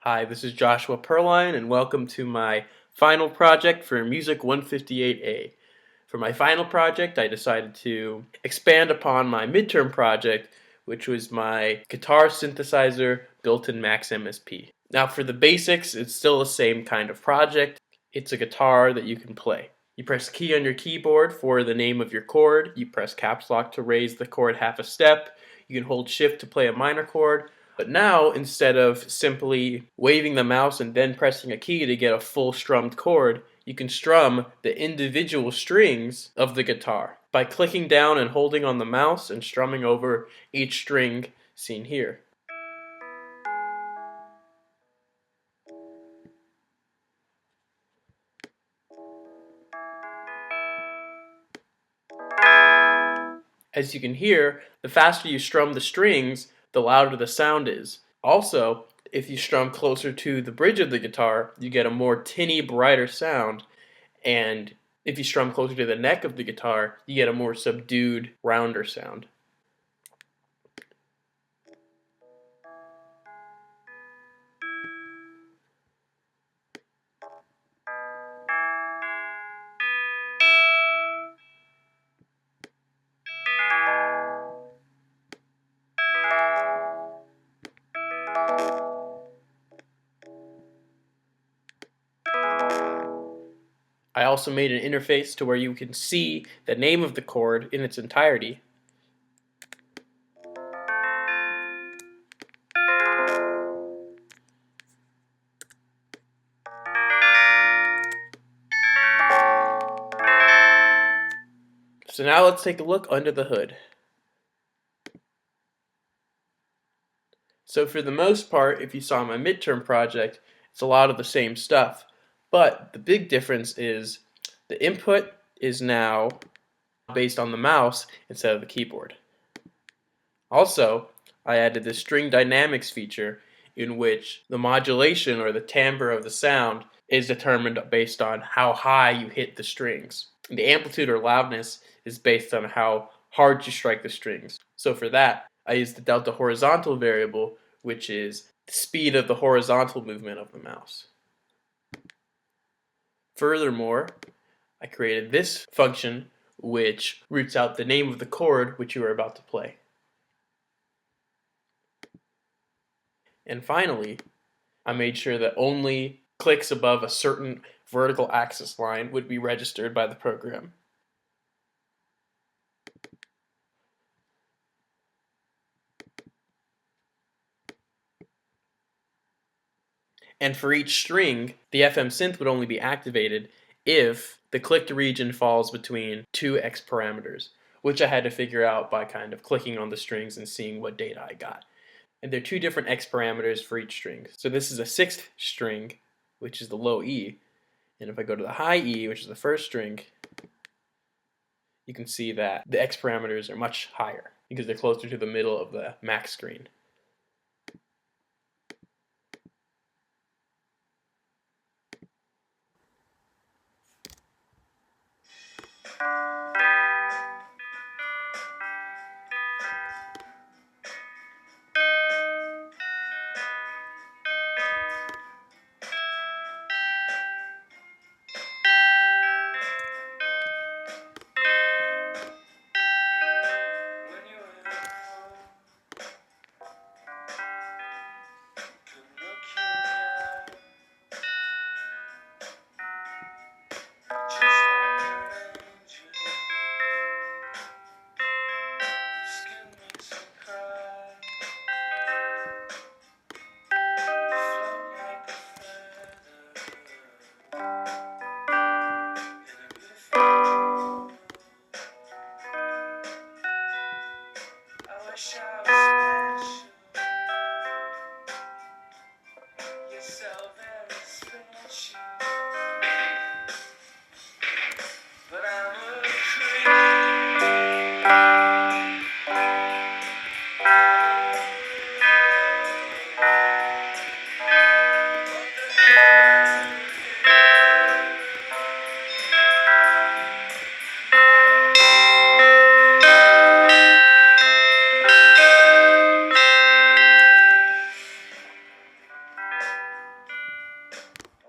Hi, this is Joshua Perline, and welcome to my final project for Music 158A. For my final project, I decided to expand upon my midterm project, which was my guitar synthesizer built-in Max MSP. Now, for the basics, it's still the same kind of project. It's a guitar that you can play. You press key on your keyboard for the name of your chord. You press caps lock to raise the chord half a step. You can hold shift to play a minor chord. But now, instead of simply waving the mouse and then pressing a key to get a full strummed chord, you can strum the individual strings of the guitar by clicking down and holding on the mouse and strumming over each string seen here. As you can hear, the faster you strum the strings, the louder the sound is. Also, if you strum closer to the bridge of the guitar, you get a more tinny, brighter sound, and if you strum closer to the neck of the guitar, you get a more subdued, rounder sound. I also made an interface to where you can see the name of the chord in its entirety. So now let's take a look under the hood. So for the most part, if you saw my midterm project, it's a lot of the same stuff. But the big difference is the input is now based on the mouse instead of the keyboard. Also, I added this string dynamics feature in which the modulation or the timbre of the sound is determined based on how high you hit the strings. And the amplitude or loudness is based on how hard you strike the strings. So for that, I use the delta horizontal variable, which is the speed of the horizontal movement of the mouse. Furthermore, I created this function which roots out the name of the chord which you are about to play. And finally, I made sure that only clicks above a certain vertical axis line would be registered by the program. And for each string, the FM synth would only be activated if the clicked region falls between two X parameters, which I had to figure out by kind of clicking on the strings and seeing what data I got. And there are two different X parameters for each string. So this is a sixth string, which is the low E. And if I go to the high E, which is the first string, you can see that the X parameters are much higher because they're closer to the middle of the max screen.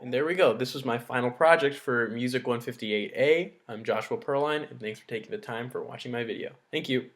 And there we go. This was my final project for Music 158A. I'm Joshua Perline, and thanks for taking the time for watching my video. Thank you.